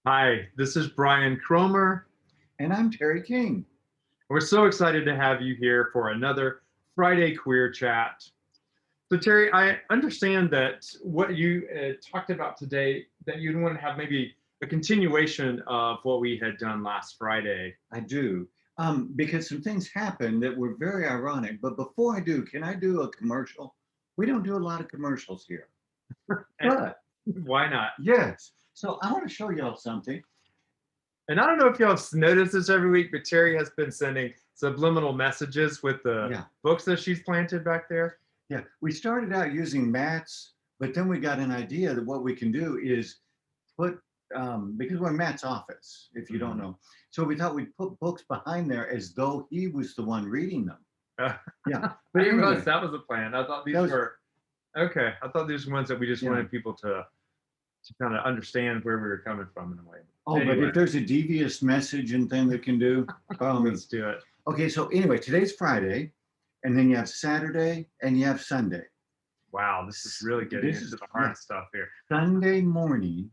Hi, this is Brian Cromer. And I'm Terry King. We're so excited to have you here for another Friday Queer Chat. So, Terry, I understand that what you talked about today, that you'd want to have maybe a continuation of what we had done last Friday. I do. Because some things happened that were very ironic. But before I do, can I do a commercial? We don't do a lot of commercials here. But Why not? yes. So I want to show y'all something. And I don't know if y'all have noticed this every week, but Terry has been sending subliminal messages with the Yeah. books that she's planted back there. Yeah. We started out using mats, but then we got an idea that what we can do is put because we're in Matt's office, if you don't know. So we thought we'd put books behind there as though he was the one reading them. Yeah. I But didn't anyway, realize that was the plan. I thought these were okay. I thought these were ones that we just Yeah. wanted people to kind of understand where we were coming from in a way. Oh, but if there's a devious message and thing that can do, let's do it. Okay, so anyway, today's Friday, and then you have Saturday and you have Sunday. Wow, this is really getting This into is- the hard yeah. stuff here. Sunday morning,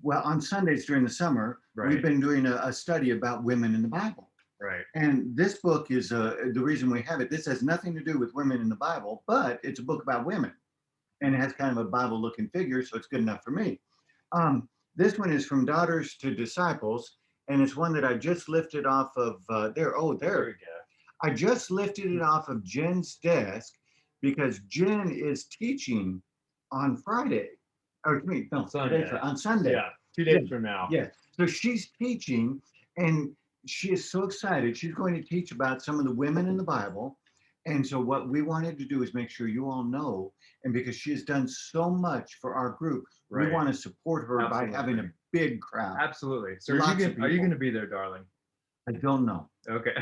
well, on Sundays during the summer, Right. we've been doing a study about women in the Bible. Right. And this book is the reason we have it. This has nothing to do with women in the Bible, but it's a book about women. And it has kind of a Bible looking figure, so it's good enough for me. This one is From Daughters to Disciples, and it's one that I just lifted off of there. Oh, there. we go. I just lifted it off of Jen's desk because Jen is teaching on Friday. Or me, no, Sunday. On Sunday. Yeah, 2 days from now. Yeah. So she's teaching, and she is so excited. She's going to teach about some of the women in the Bible. And so what we wanted to do is make sure you all know, and because she has done so much for our group, we Right. want to support her Absolutely. by having a big crowd. Absolutely. So Lots of are you people. going to be there, darling? I don't know. Okay.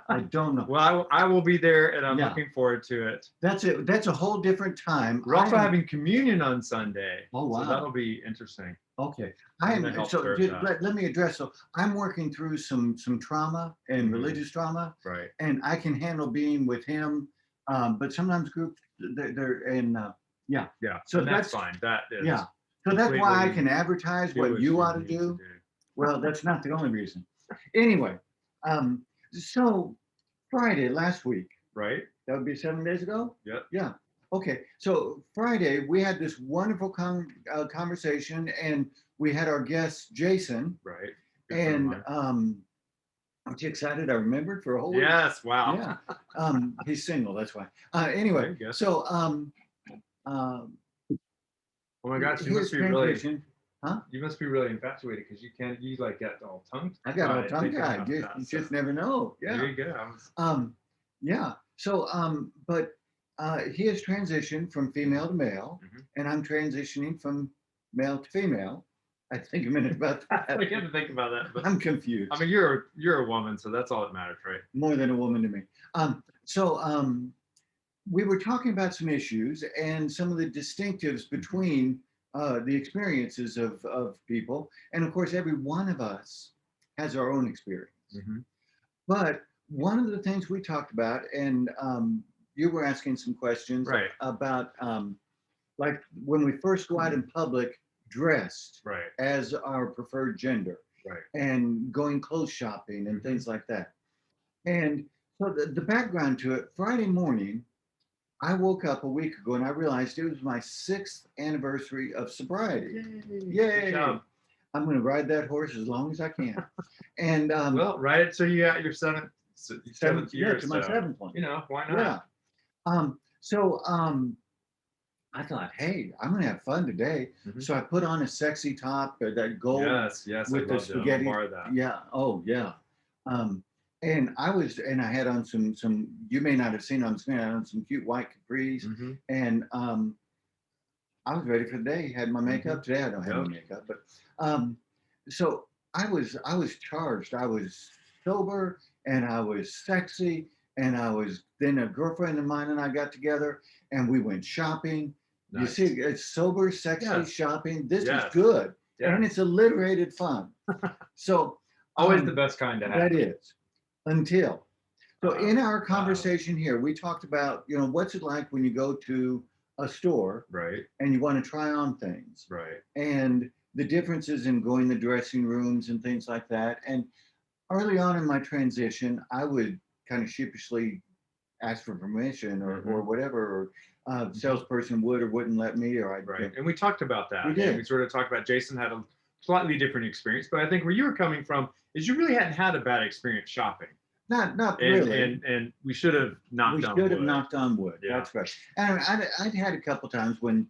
I don't know. Well, I will be there, and I'm Yeah. looking forward to it. That's it. That's a whole different time. We're also having communion on Sunday. Oh, wow. So that'll be interesting. Okay. I'm gonna help So serve just that. let me address. So I'm working through some trauma and Mhm. religious trauma, Right. and I can handle being with him. But sometimes groups they're in yeah. Yeah. So So that's that's fine. That is. yeah. So that's why I completely can advertise do what you ought to need do. Well, that's not the only reason. Anyway, so Friday last week, Right. that would be 7 days ago. Yep. Yeah. Okay. So Friday we had this wonderful conversation, and we had our guest Jason, Right. Good friend of and mine. aren't you excited? I remembered for a whole week. Yes. Wow. Yeah. He's single. That's why. There Anyway, you go. so Oh my gosh, you his must be really transition. infatuated because you like got all tongue. I got all tongue thinking tied. about You that, just so never know. Yeah. There you go. Yeah. So, but he has transitioned from female to male, Mhm. and I'm transitioning from male to female. I think a minute about I that. had to think about that, but I'm confused. I mean, you're a woman, so that's all that matters, right? More than a woman to me. So we were talking about some issues and some of the distinctives between the experiences of people, and of course, every one of us has our own experience. Mhm. But one of the things we talked about, and you were asking some questions Right. about, like when we first go out in public dressed Right. as our preferred gender, Right. and going clothes shopping and Mhm. things like that. And so the background to it, Friday morning, I woke up a week ago and I realized it was my 6th anniversary of sobriety. Yay! Good job. I'm going to ride that horse as long as I can. And Well, right it so you got your seventh year. yeah, to my so, 7th one. You know, why not? Yeah. So I thought, hey, I'm going to have fun today. Mhm. So I put on a sexy top, that gold Yes, with I the loved it. I'm spaghetti. gonna borrow that. Yeah. Oh, yeah. And I had on some, you may not have seen on screen, I had on some cute white capris. Mhm. And I was ready for the day. Had my makeup. Today I don't have Yep. my makeup, but so I was charged. I was sober and I was sexy, and I was then a girlfriend of mine and I got together and we went shopping. You Nice. see, it's sober, sexy Yes. shopping. This is Yes. good, Yeah. and it's alliterated fun. So Always the best kind to have. that is until. So in our Wow. conversation here, we talked about, what's it like when you go to a store Right. and you want to try on things, Right. and the differences in going to dressing rooms and things like that. And early on in my transition, I would kind of sheepishly ask for permission or whatever, or salesperson would or wouldn't let me, or I'd, Right. And we talked about that. We did. And we sort of talked about Jason had a slightly different experience, but I think where you were coming from is you really hadn't had a bad experience shopping. Not And really. and we should have knocked on wood. We should have knocked on wood. Yeah. That's right. And I'd had a couple times when,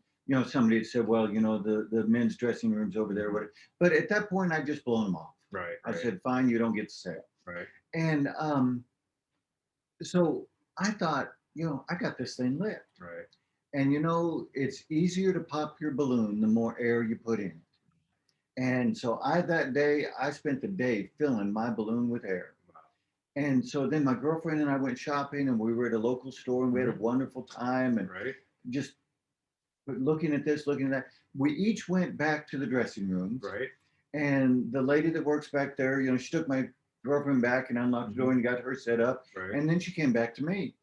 somebody had said, well, the men's dressing room's over there. Whatever. But at that point, I'd just blown them off. Right. I said, fine, you don't get to sale. Right. And so I thought, I got this thing lit. Right. And it's easier to pop your balloon the more air you put in it. And so that day, I spent the day filling my balloon with air. Wow. And so then my girlfriend and I went shopping, and we were at a local store, and we had a wonderful time, and Right. just looking at this, looking at that. We each went back to the dressing rooms. Right. And the lady that works back there, she took my girlfriend back and unlocked the door and got her set up. Right. And then she came back to me.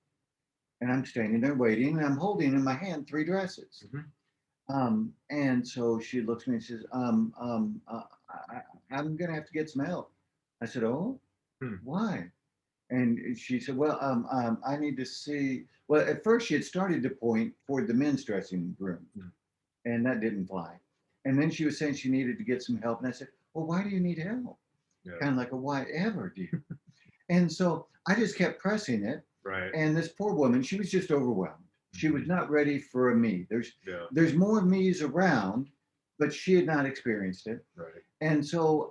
And I'm standing there waiting, and I'm holding in my hand 3 dresses. And so she looks at me and says, I'm going to have to get some help. I said, oh, why? And she said, well, I need to see. Well, at first she had started to point toward the men's dressing room, and that didn't fly. And then she was saying she needed to get some help. And I said, well, why do you need help? Yeah. Kind of like, why ever do you? And so I just kept pressing it. Right. And this poor woman, she was just overwhelmed. She was not ready for a me. There's more me's around, but she had not experienced it. Right. And so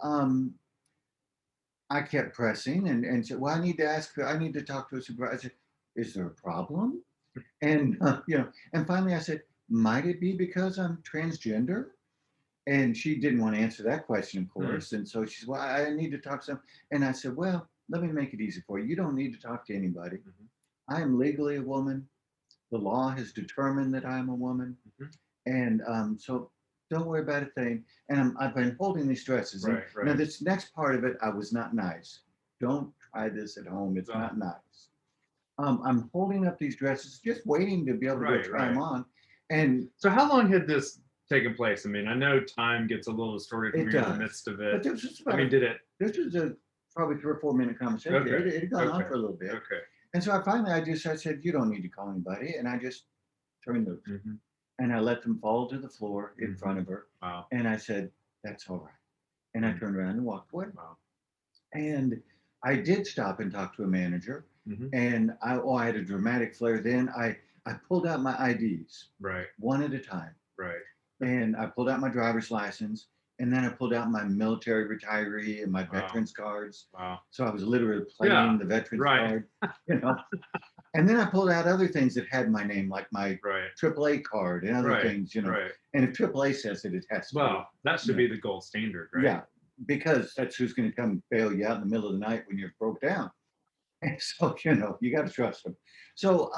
I kept pressing and said, well, I need to ask her, I need to talk to a supervisor. I said, is there a problem? And, and finally I said, might it be because I'm transgender? And she didn't want to answer that question, of course. And so she said, well, I need to talk to some. And I said, well, let me make it easy for you. You don't need to talk to anybody. I am legally a woman. The law has determined that I'm a woman. And so don't worry about a thing. And I've been holding these dresses. Right. Now, this next part of it, I was not nice. Don't try this at home. It's not nice. I'm holding up these dresses, just waiting to be able to go try them on. And so how long had this taken place? I mean, I know time gets a little distorted when you're in the midst of it. But this was about, this was a probably 3 or 4 minute conversation. Okay. It had gone on for a little bit. Okay. And so I said, you don't need to call anybody. And I just turned loose. And I let them fall to the floor in front of her. Wow. And I said, that's all right. And I turned around and walked away. Wow. And I did stop and talk to a manager. And I had a dramatic flare. Then I pulled out my IDs. Right. One at a time. Right. And I pulled out my driver's license. And then I pulled out my military retiree and my veterans cards. Wow. So I was literally playing the veterans card, And then I pulled out other things that had my name, like my AAA card and other things, Right. And if AAA says it, it has to. Well, that should be the gold standard, right? Yeah, because that's who's going to come bail you out in the middle of the night when you're broke down. And so, you got to trust them. So,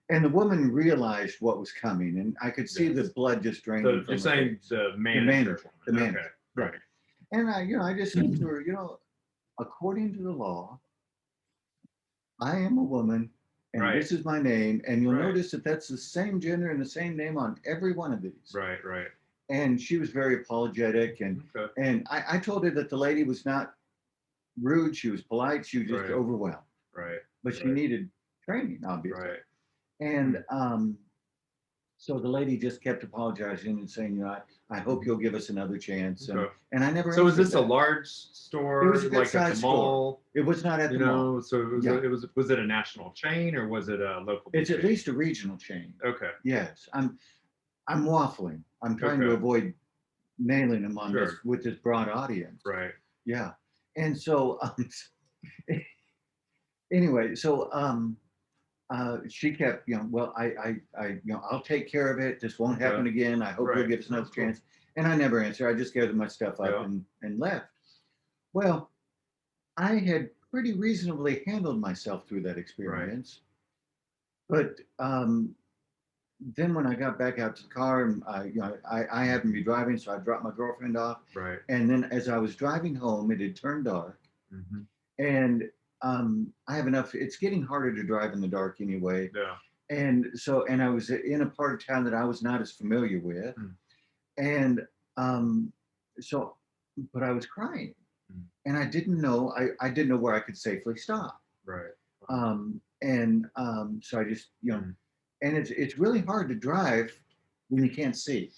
and the woman realized what was coming, and I could see the blood just draining. So you're saying the manager. The manager. Okay. Right. And I just said to her, according to the law, I am a woman, and this is my name, and you'll notice that that's the same gender and the same name on every one of these. Right. Right. And she was very apologetic, and I told her that the lady was not rude, she was polite, she was just overwhelmed. Right. But she needed training, obviously. Right. And so the lady just kept apologizing and saying, I hope you'll give us another chance. And I never. So was this a large store? It was a like at the mall? Store. It was not at the mall. So was it a national chain or was it a local? It's at least a regional chain. Okay. Yes, I'm waffling. I'm trying to avoid nailing them on this with this broad audience. Right. Yeah. And so anyway, so she kept, well, I'll take care of it. This won't happen again. I hope you'll give us another chance. And I never answered. I just gathered my stuff up and left. Well, I had pretty reasonably handled myself through that experience. But then when I got back out to the car, and I happened to be driving, so I dropped my girlfriend off. Right. And then as I was driving home, it had turned dark. And I have enough. It's getting harder to drive in the dark anyway. Yeah. And so, and I was in a part of town that I was not as familiar with. And so, but I was crying, Mm. and I didn't know where I could safely stop. Right. So I just, Mm. and it's really hard to drive when you can't see.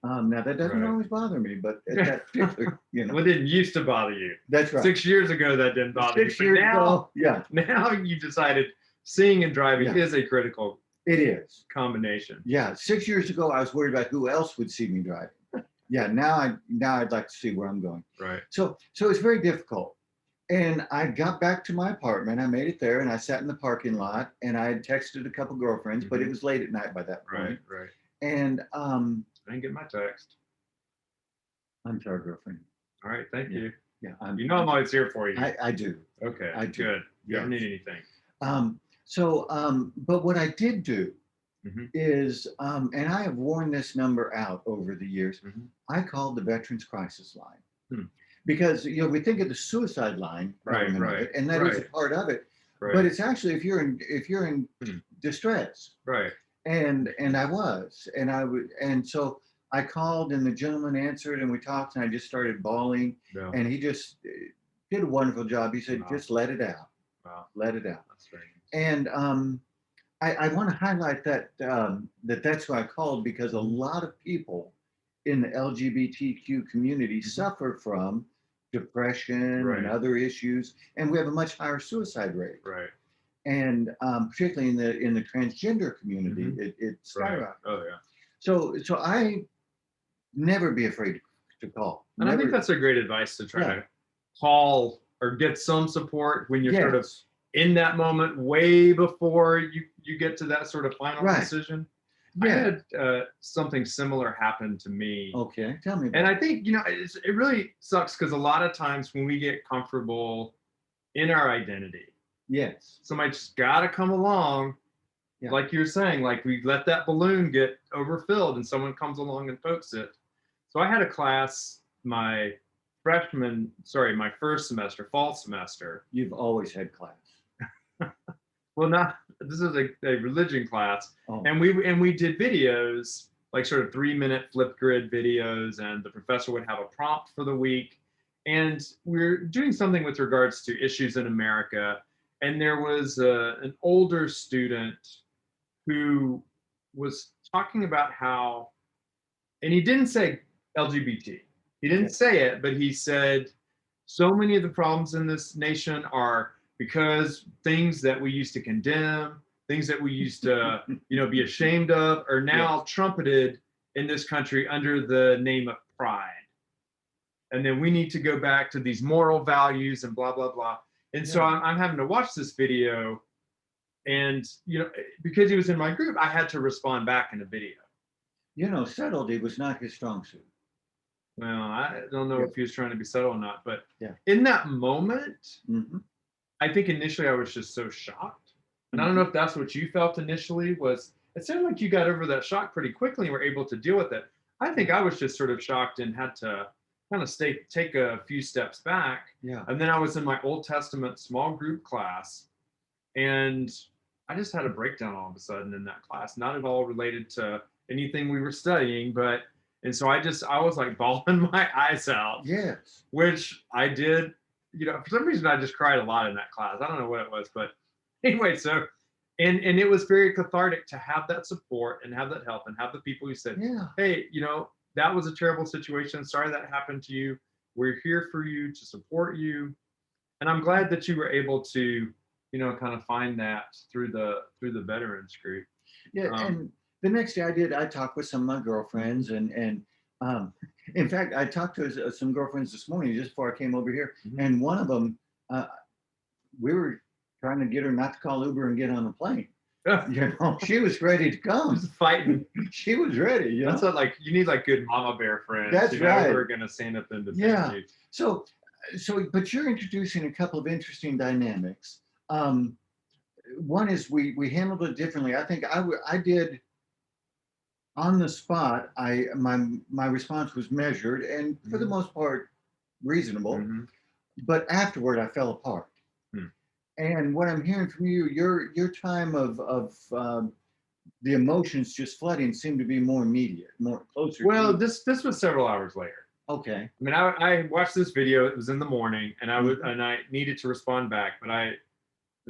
Now that doesn't Right. always bother me, but at that particular, Well, it didn't used to bother you. that's right. 6 years ago, that didn't bother you. 6 years ago, yeah, Now you decided seeing and driving yeah, is a critical it is. combination. Yeah, 6 years ago, I was worried about who else would see me driving. Yeah, now I'd like to see where I'm going. Right. So it's very difficult. And I got back to my apartment. I made it there, and I sat in the parking lot, and I had texted a couple girlfriends, but it was late at night by that point. Right. Right. And I didn't get my text. I'm sorry, girlfriend. All right. Thank Yeah. you. Yeah, You know I'm always here for you. I do. Okay. I do. Good. You ever Yes. need anything? But what I did do Mm-hmm. is, and I have worn this number out over the years. Mm-hmm. I called the Veterans Crisis Line. Hmm. Because we think of the suicide line element of it, and that is a part of it. But it's actually if you're in distress, right. And I was, and I would, and so I called, and the gentleman answered, and we talked, and I just started bawling, Yeah. and he just did a wonderful job. He said, Wow. just let it out, Wow. let it out. That's very nice. And I want to highlight that that's who I called, because a lot of people in the LGBTQ community suffer from depression and other issues, and we have a much higher suicide rate. Right. And particularly in the transgender community, it skyrocketed. Right. Oh yeah. So I never be afraid to call. And I think that's a great advice to try to call or get some support when you're sort of in that moment, way before you get to that sort of final decision. I had something similar happen to me. Okay, tell me about and I think it really sucks, because a lot of times when we get comfortable in our identity, somebody just got to come along, like you're saying, like we let that balloon get overfilled and someone comes along and pokes it. So I had a class my first semester, fall semester. You've always had class. Well, this is a religion class, and we did videos, like sort of 3-minute flip grid videos, and the professor would have a prompt for the week, and we're doing something with regards to issues in America. And there was an older student who was talking about how, and he didn't say LGBT, he didn't say it, but he said so many of the problems in this nation are because things that we used to condemn, things that we used to, be ashamed of, are now trumpeted in this country under the name of pride. And then we need to go back to these moral values and blah, blah, blah. And so I'm having to watch this video, and, because he was in my group, I had to respond back in a video. Subtlety was not his strong suit. Well, I don't know if he was trying to be subtle or not, but in that moment, I think initially I was just so shocked. And I don't know if that's what you felt initially. It sounded like you got over that shock pretty quickly and were able to deal with it. I think I was just sort of shocked and had to kind of take a few steps back. Yeah. And then I was in my Old Testament small group class, and I just had a breakdown all of a sudden in that class, not at all related to anything we were studying, and so I was like bawling my eyes out. Yes. Which I did. For some reason I just cried a lot in that class. I don't know what it was, but anyway, so and it was very cathartic to have that support and have that help and have the people who said, hey, that was a terrible situation. Sorry that happened to you. We're here for you, to support you. And I'm glad that you were able to, kind of find that through the veterans group. Yeah. And the next day I talked with some of my girlfriends, and in fact, I talked to some girlfriends this morning just before I came over here. And one of them, we were trying to get her not to call Uber and get on the plane. She was ready to come. Just fighting. She was ready. That's what, you need good mama bear friends. That's right. Who are going to stand up and defend you. So, but you're introducing a couple of interesting dynamics. One is we handled it differently. I think I did on the spot. My response was measured and for the most part reasonable. But afterward, I fell apart. And what I'm hearing from you, your time of the emotions just flooding seemed to be more immediate, more closer. Well, this was several hours later. Okay. I mean, I watched this video. It was in the morning, and Mhm. I needed to respond back, but I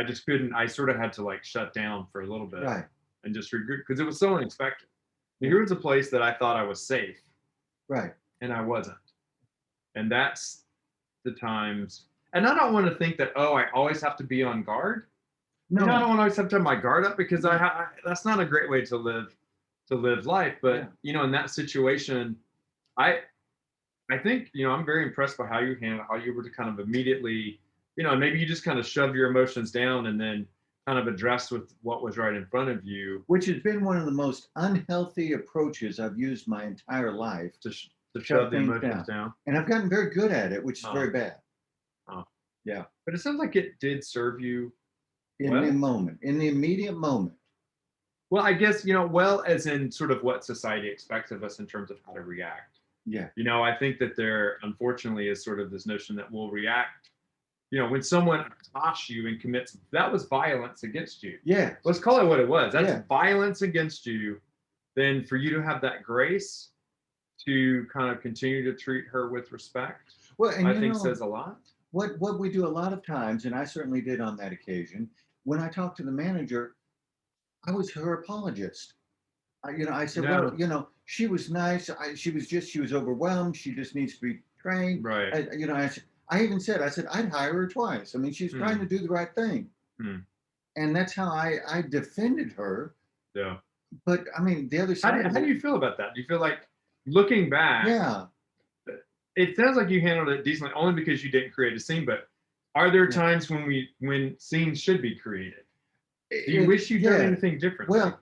just couldn't. I sort of had to like shut down for a little bit Right. and just regroup because it was so unexpected. Yeah. Here was a place that I thought I was safe, Right. and I wasn't. And that's the times. And I don't want to think that, oh, I always have to be on guard. I don't No. want to always have to have my guard up because Yeah. that's not a great way to live life. Yeah. But in that situation, I I think, I'm very impressed by how you handle how you were to kind of immediately, maybe you just kind of shove your emotions down and then kind of address with what was right in front of you Which has been one of the most unhealthy approaches I've used my entire life. to Shut shove the things emotions down. down. And I've gotten very good at it, which is Uh, very bad. uh. Yeah. But it sounds like it did serve you In the well. moment, in the immediate moment. Well, I guess, well, as in sort of what society expects of us in terms of how to react. Yeah. I think that there unfortunately is sort of this notion that we'll react, when someone accosts you and commits that was violence against you. Yes. Let's call it what it was. That's Yeah. violence against you. Then for you to have that grace to kind of continue to treat her with respect, Well, and I think says a lot. what we do a lot of times, and I certainly did on that occasion, when I talked to the manager, I was her apologist. I said, well, No, she was nice. She was overwhelmed. She just needs to be trained. right. I even said, I said, I'd hire her twice. I mean, she's trying to Hmm, do the right thing. hmm, And that's how I defended her. yeah. But I mean, the other side of How do it, you feel about that? Do you feel like looking back, yeah, it sounds like you handled it decently only because you didn't create a scene, but are there yeah. times when scenes should be created? Do you wish you'd done Yeah. anything differently? Well,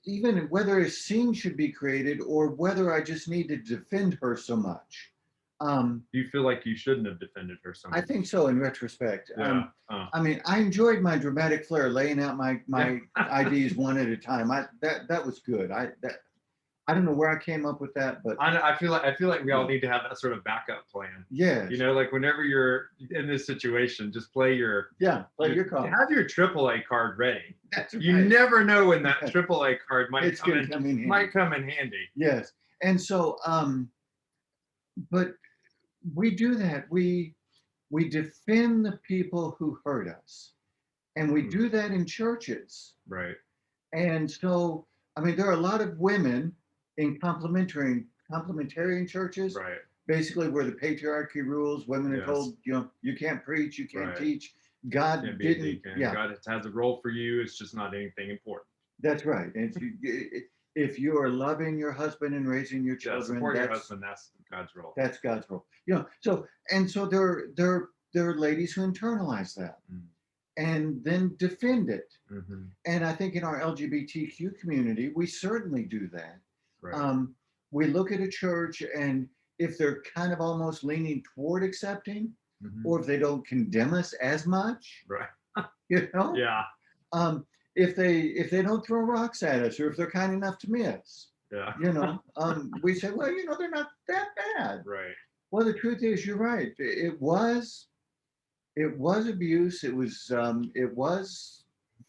even whether a scene should be created or whether I just need to defend her so much. Um, Do you feel like you shouldn't have defended her so I much? think so in retrospect. Yeah. I mean, I enjoyed my dramatic flair, laying out my Yeah. my IDs one at a time. That was good. I don't know where I came up with that, but I feel like we all yeah, need to have that sort of backup plan. yes, Like whenever you're in this situation, just play yeah. Play your card. have your AAA card ready. That's You right. never know when that AAA card It's gonna come in handy. might come in handy. Yes, and so, but we do that. We defend the people who hurt us, and we Hmm, do that in churches. right. And so, I mean, there are a lot of women in complementarian churches, Right. basically where the patriarchy rules. Women are Yes. told, you can't preach, you can't Right. teach. Can't God be a didn't. deacon. Yeah, God has a role for you. It's just not anything important. that's right. And if you are loving your husband and raising your Yeah, children, support your husband. That's God's role. that's God's role. So there are ladies who internalize that Mm, and then defend it. mm-hmm. And I think in our LGBTQ community, we certainly do that. Right. Um, we look at a church, and if they're kind of almost leaning toward accepting, Hmm. or if they don't condemn us as much, Right. you know, Yeah. um, if they don't throw rocks at us, or if they're kind enough to miss, Yeah. we say, well, they're not that bad. Right. Well, the truth is, you're right. It was abuse. It was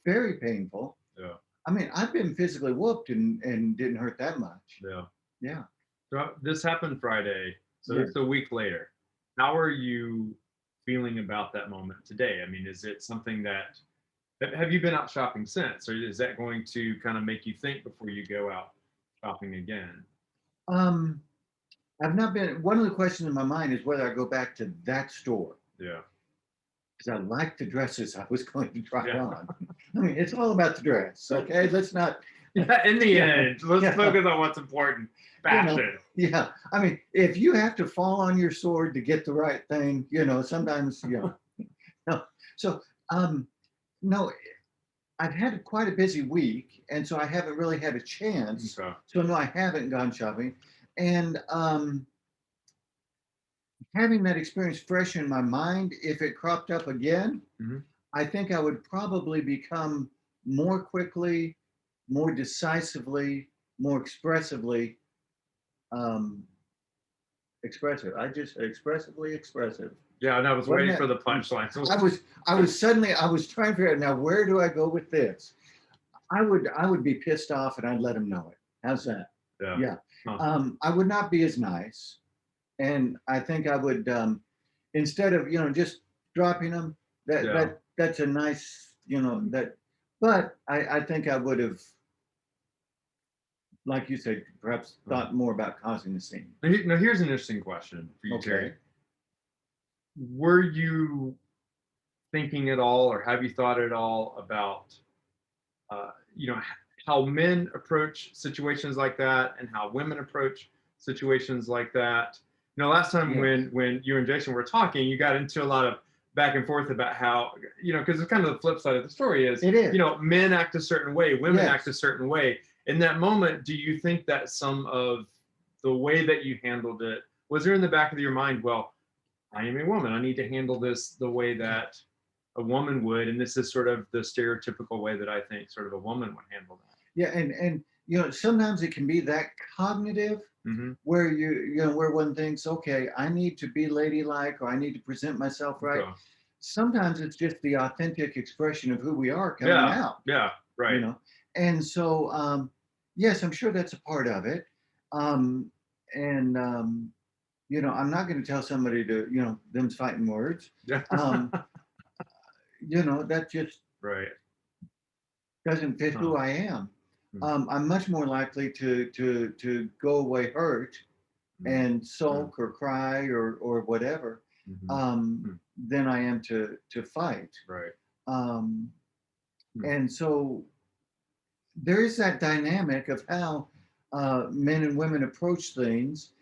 very painful. Yeah. I mean, I've been physically whooped and didn't hurt that much. Yeah. Yeah. So this happened Friday. So Yeah. it's a week later. How are you feeling about that moment today? I mean, is it something that have you been out shopping since, or is that going to kind of make you think before you go out shopping again? Um, I've not been. One of the questions in my mind is whether I go back to that store Yeah. because I like the dresses I was going to try Yeah. on. I mean, it's all about the dress. Okay, let's not. Yeah. In the Yeah. end, let's Yeah. focus on what's important. You know, Fashion. yeah. I mean, if you have to fall on your sword to get the right thing, sometimes, no. So, no, I've had quite a busy week, and so I haven't really had a chance. Okay. So no, I haven't gone shopping, and having that experience fresh in my mind, if it cropped up again, Mhm. I think I would probably become more quickly, more decisively, more um, expressive. I just expressively expressive. Yeah, and I was Wasn't waiting for that? the punchline. So I was trying to figure out now where do I go with this? I would be pissed off and I'd let him know it. How's that? yeah. Yeah. Huh. I would not be as nice. And I think I would, instead of, just dropping them, Yeah. that's a nice, that, but I think I would have, like you said, perhaps Right. thought more about causing the scene. Now here's an interesting question for you, Terry. Okay. Were you thinking at all, or have you thought at all about, how men approach situations like that, and how women approach situations like that? Last time Yes. when you and Jason were talking, you got into a lot of back and forth about how, because it's kind of the flip side of the story is, It is. men act a certain way, women act a Yes. certain way. In that moment, do you think that some of the way that you handled it, was there in the back of your mind, well, I am a woman, I need to handle this the way that a woman would, and this is sort of the stereotypical way that I think sort of a woman would handle that? Yeah, and sometimes it can be that cognitive Mm-hmm. where where one thinks, okay, I need to be ladylike or I need to present myself right. Okay. Sometimes it's just the authentic expression of who we are coming Yeah, out, yeah, you right. know. And so, yes, I'm sure that's a part of it. Um, and I'm not going to tell somebody to, them's fighting words. Yeah. Um, that just Right. doesn't fit Huh. who I am. Mm, I'm much more likely to go away hurt mm, and mm, sulk or cry or whatever, mhm, um, mm, than I am to fight. right. Um, Mm, and so there is that dynamic of how men and women approach things,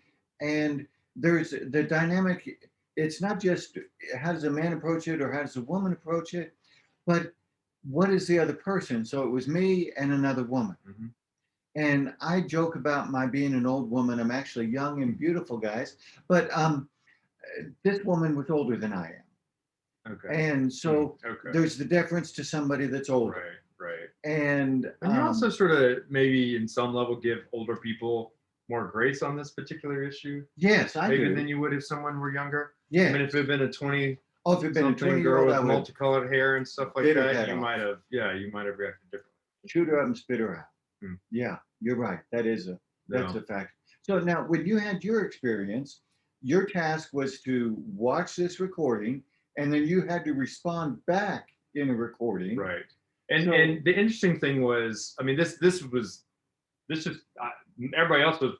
and there's the dynamic. It's not just how does a man approach it or how does a woman approach it, but what is the other person? So it was me and another woman. mhm, And I joke about my being an old woman. I'm actually young and beautiful, guys. But this woman was older than I am. okay. And so Okay. there's the deference to somebody that's older. Right, right. And And you also sort of maybe in some level give older people more grace on this particular issue, yes, I maybe than do. you would if someone were younger. I mean, if Yes. it had been a 20 Oh, if it had been a something 20-year-old, girl I with would have multicolored hair and stuff like bit her that, head off, you might have reacted differently. shoot her up and spit her out. Hmm. Yeah, you're right. That's No. a fact. So now when you had your experience, your task was to watch this recording and then you had to respond back in a recording. Right. And So and the interesting thing was, I mean, this just everybody else was,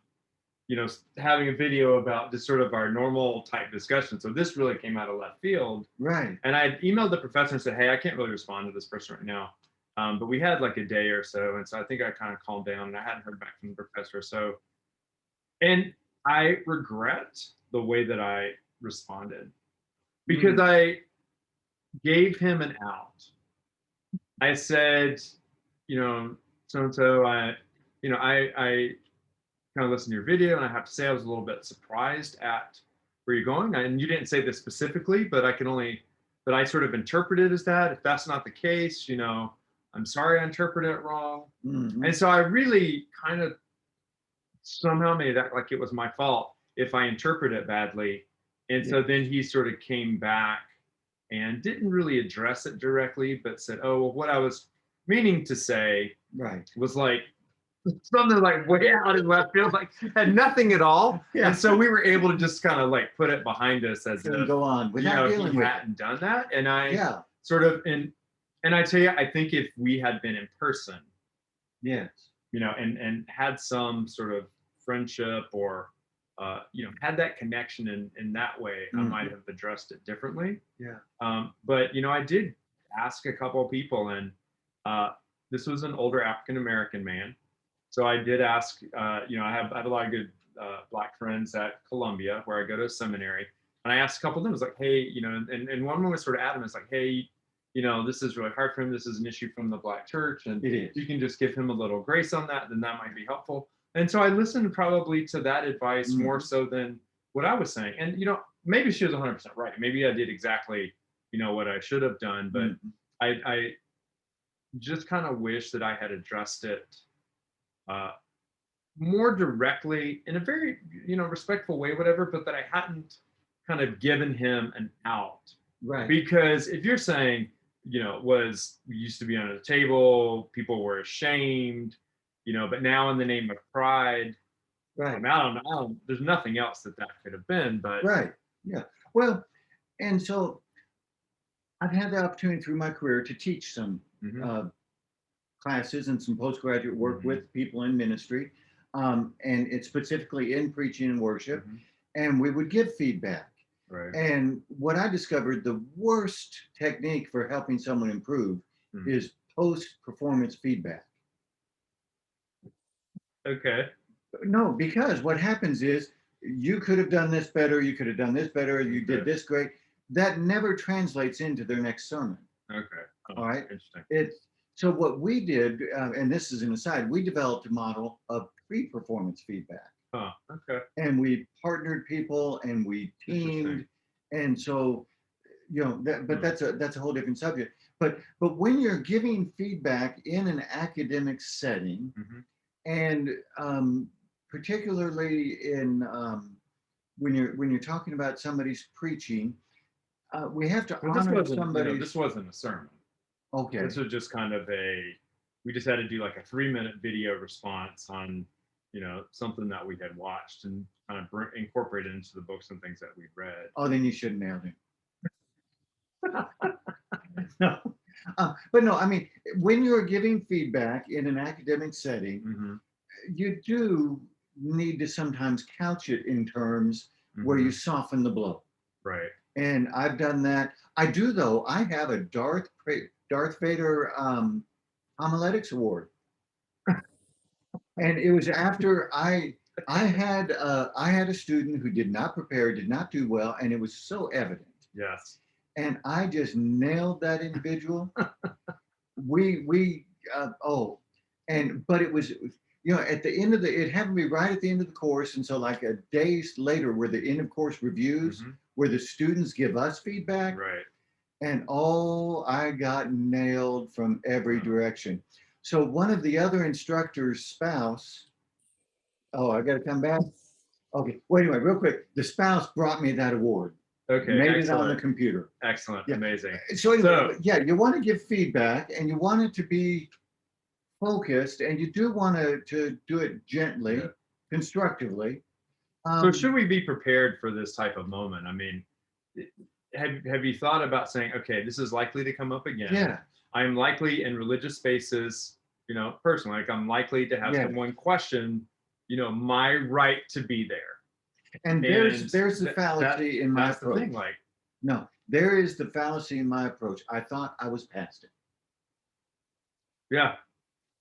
having a video about just sort of our normal type discussion. So this really came out of left field. right. And I had emailed the professor and said, hey, I can't really respond to this person right now. But we had like a day or so. And so I think I kind of calmed down and I hadn't heard back from the professor. So, and I regret the way that I responded because Mm, I gave him an out. I said, so and so, I kind of listened to your video, and I have to say I was a little bit surprised at where you're going. And you didn't say this specifically, but but I sort of interpreted it as that. If that's not the case, I'm sorry I interpreted it wrong. mhm. And so I really kind of somehow made it act like it was my fault if I interpret it badly. And so Yes. then he sort of came back and didn't really address it directly, but said, oh, well, what I was meaning to say Right. was like something like way out in left field, like had nothing at all. And Yeah. so we were able to just kind of like put it behind us as And if, go on without he dealing with it. hadn't done that. And I Yeah. sort of, and I tell you, I think if we had been in person, Yes. and had some sort of friendship or, had that connection in that way, I might Mhm. have addressed it differently. Yeah. But I did ask a couple of people, and this was an older African American man. So I did ask. I have a lot of good Black friends at Columbia, where I go to seminary, and I asked a couple of them. I was like, hey, and one of them was sort of adamant. It's like, hey, this is really hard for him. This is an issue from the Black church, and It is. you can just give him a little grace on that, then that might be helpful. And so I listened probably to that advice more Mhm. so than what I was saying. And maybe she was 100% right. Maybe I did exactly what I should have done, but Mhm. I just kind of wish that I had addressed it uh, more directly in a very respectful way, whatever, but that I hadn't kind of given him an out. Right. Because if you're saying, was used to be under the table, people were ashamed, but now in the name of pride, I Right. mean, I don't, there's nothing else that could have been, but Right. Yeah. Well, and so I've had the opportunity through my career to teach some hmm uh, classes and some postgraduate work hmm with people in ministry, and it's specifically in preaching and worship. hmm And we would give feedback. right. And what I discovered the worst technique for helping someone improve Mhm. is post performance feedback. Okay. No, because what happens is you could have done this better, you could have done this better, you did Okay. this great. That never translates into their next sermon. Okay. Oh, All right. interesting. It's so what we did, and this is an aside, we developed a model of pre performance feedback. Huh. Okay. And we partnered people and we Interesting. teamed. And so, but Hmm. that's a whole different subject. But when you're giving feedback in an academic setting, hmm and particularly in when you're talking about somebody's preaching, we have to But this honor wasn't, this somebody's. wasn't a sermon. This Okay. was just kind of we just had to do like a 3-minute video response on, something that we had watched and kind of incorporate it into the books and things that we'd read. Oh, then you shouldn't nailed it. No. But no, I mean, when you're giving feedback in an academic setting, hmm you do need to sometimes couch it in terms where you hmm soften the blow. Right. And I've done that. I do, though. I have a Darth Vader homiletics award, and it was after I had a student who did not prepare, did not do well, and it was so evident. Yes. And I just nailed that individual. We oh, and but it was at the end of it happened to be right at the end of the course, and so like a days later were the end of course reviews hmm where the students give us feedback, Right. and oh, I got nailed from every Uh, direction. So one of the other instructor's spouse, oh, I got to come back. Okay, well anyway, real quick, the spouse brought me that award, okay. made it on the Excellent. computer. Excellent. Yeah. Amazing. So anyway, So, yeah, you want to give feedback and you want it to be focused and you do want to do it yeah. gently, constructively. So should Um, we be prepared for this type of moment? I mean, have you thought about saying, okay, this is likely to come up again. yeah, I'm likely in religious spaces, personally, like I'm likely to have yeah. someone question, my right to be there. And And there's the that fallacy in my that's the thing. approach. Like, No, there is the fallacy in my approach. I thought I was past it. yeah,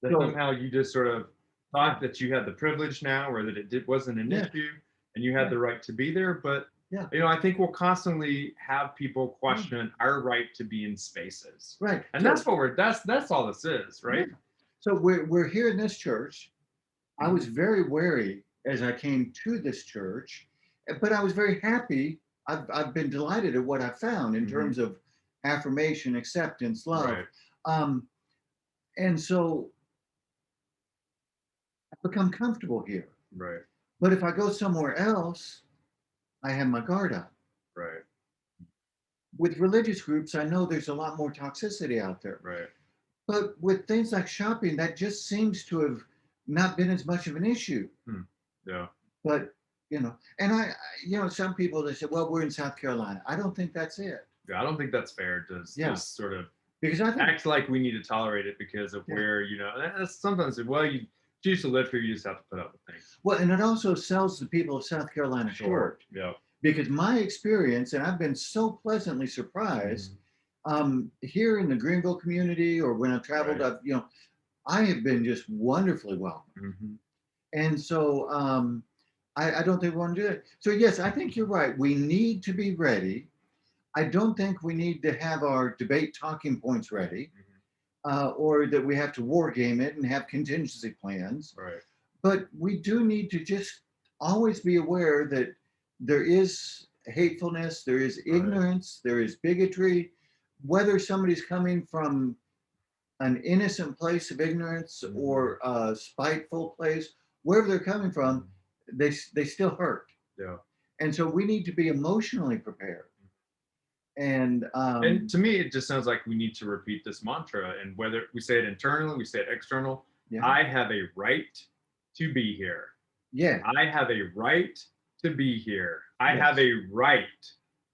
that So somehow you just sort of yeah, thought that you had the privilege now, or that wasn't an yeah, issue, and you had yeah, the right to be there. But yeah, I think we'll constantly have people yeah. question our right to be in spaces, Right. and So that's all this is, yeah. right? So we're here in this church. I Mhm. was very wary as I came to this church, but I was very happy. I've been delighted at what I found in Mhm. terms of affirmation, acceptance, love. Right. Um, and so I've become comfortable here. Right. But if I go somewhere else, I have my guard up. Right. With religious groups, I know there's a lot more toxicity out there. Right. But with things like shopping, that just seems to have not been as much of an issue. Hmm. Yeah. But and some people they say, well, we're in South Carolina. I don't think that's it. Yeah. I don't think that's fair to Yeah, just sort of because I think act like we need to tolerate it because of yeah. where sometimes, well, you choose to live here, you just have to put up with things. Well, and it also sells the people of South Carolina Sure. short Yeah. because my experience, and I've been so pleasantly surprised Mhm. here in the Greenville community or when I've traveled Right. up, I have been just wonderfully welcome. hmm And so I don't think we want to do it. So yes, I think you're right. We need to be ready. I don't think we need to have our debate talking points ready, hmm or that we have to war game it and have contingency plans. Right. But we do need to just always be aware that there is hatefulness, there is Right. ignorance, there is bigotry. Whether somebody's coming from an innocent place of ignorance hmm or a spiteful place, wherever they're coming from, they still hurt. Yeah. And so we need to be emotionally prepared. And And to me, it just sounds like we need to repeat this mantra. And whether we say it internally, we say it external, yeah, I have a right to be here. Yeah. I have a right to be here. I Yes. have a right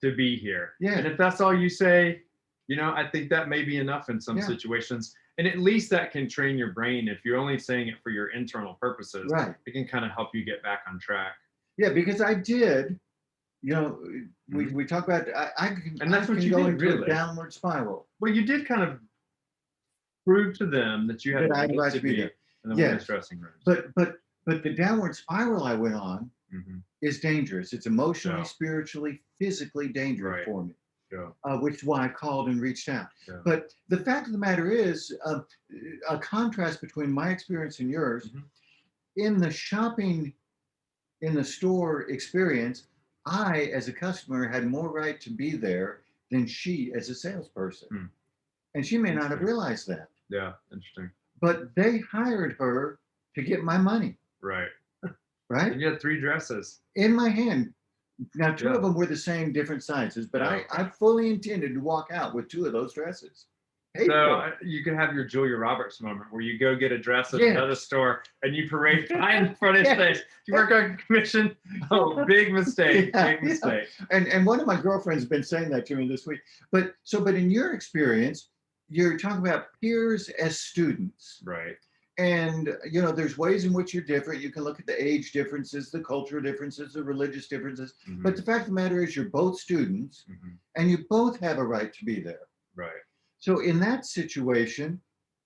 to be here. Yeah. And if that's all you say, I think that may be enough in some Yeah. situations. And at least that can train your brain. If you're only saying it for your internal purposes, Right. it can kind of help you get back on track. Yeah, because I did, Mhm. we talk about, And that's I what can you go did, into a really. downward spiral Well, you did kind of prove to them that you had that a I had the right right to to be be there. in the women's Yes. dressing rooms. But the downward spiral I went on Mhm. is dangerous. It's emotionally, Yeah. spiritually, physically dangerous Right. for me, Yeah. which is why I called and reached out. Yeah. But the fact of the matter is, a contrast between my experience and yours. Mhm. In the shopping, in the store experience, I, as a customer, had more right to be there than she as a salesperson. Hmm. And she may not have Interesting. realized that. Yeah. Interesting. But they hired her to get my money, Right. right? And you had 3 dresses. In my hand. Now, two Yeah. of them were the same, different sizes, but Yeah. I fully intended to walk out with 2 of those dresses. Paid So for. you can have your Julia Roberts moment where you go get a dress at Yes. another store and you parade by in front of his Yes. face. You work on commission. Oh, big mistake. Yeah, Big mistake. And one of my girlfriends has been saying that to me this week. But in your experience, you're talking about peers as students. Right. And there's ways in which you're different. You can look at the age differences, the cultural differences, the religious differences. Mhm. But the fact of the matter is you're both students Mhm. and you both have a right to be there. Right. So in that situation,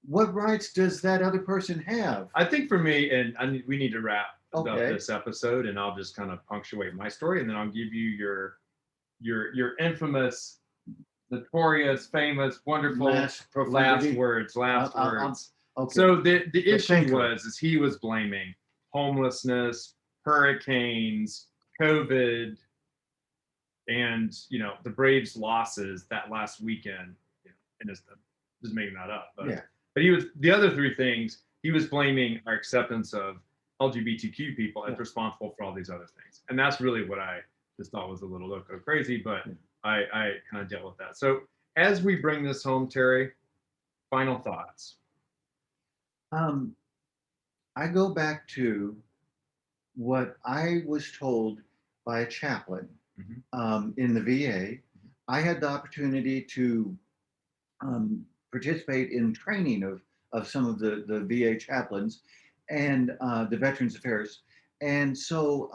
what rights does that other person have? I think for me, and we need to wrap up Okay. this episode, and I'll just kind of punctuate my story, and then I'll give you your infamous, notorious, famous, wonderful Last words. Okay. So the The issue thinker. is he was blaming homelessness, hurricanes, COVID, and the Braves' losses that last weekend. And just making that up, but Yeah. but he was the other 3 things. He was blaming our acceptance of LGBTQ people as Yeah. responsible for all these other things, and that's really what I just thought was a little loco crazy. But Yeah. I kind of dealt with that. So as we bring this home, Terry, final thoughts. I go back to what I was told by a chaplain Mhm. in the VA. I had the opportunity to participate in training of some of the VA chaplains and the Veterans Affairs. And so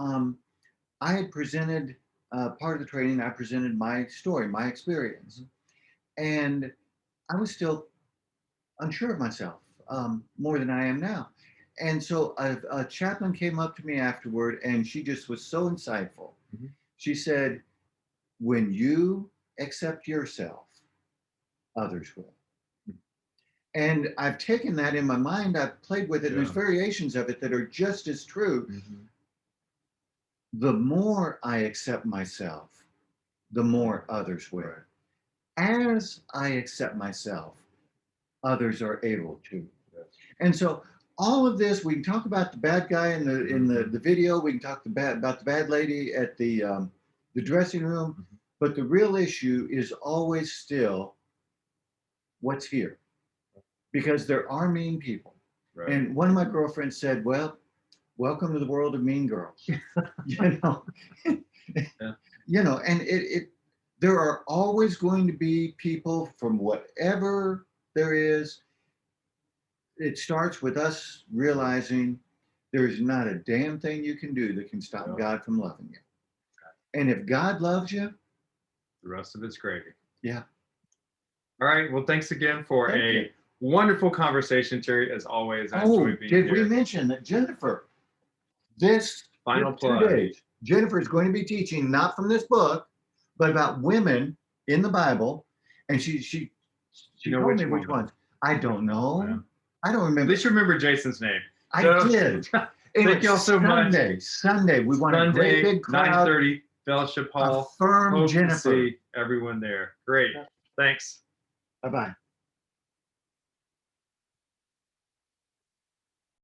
I had presented part of the training, I presented my story, my experience. And I was still unsure of myself more than I am now. And so a chaplain came up to me afterward and she just was so insightful. Mhm. She said, when you accept yourself, others will. And I've taken that in my mind, I've played with it, and there's Yeah. variations of it that are just as true. Mhm. The more I accept myself, the more others will. Right. As I accept myself, others are able to. Yes. And so all of this, we can talk about the bad guy in the video, we can talk about the bad lady at the dressing room, Mhm. but the real issue is always still what's here. Because there are mean people. Right. And one of my girlfriends said, well, welcome to the world of mean girls. you know, Yeah. and there are always going to be people from whatever there is. It starts with us realizing there's not a damn thing you can do that can stop Yeah. God from loving you. And if God loves you, The rest of it's gravy. yeah. All right. Well, thanks again for Thank a you. wonderful conversation, Terry. As always, I Oh, enjoy being did here. we mention that Jennifer, this Final 2 plug. days, Jennifer is going to be teaching not from this book, but about women in the Bible. And she know told which me which woman? ones. I don't know. Yeah. I don't At remember. least you remember Jason's name. I So- did. Thank y'all so much. Sunday, we want a great Sunday, big crowd. 9:30, Fellowship Hall. Affirm Hope to Jennifer. see everyone there. Great. Thanks. Bye-bye.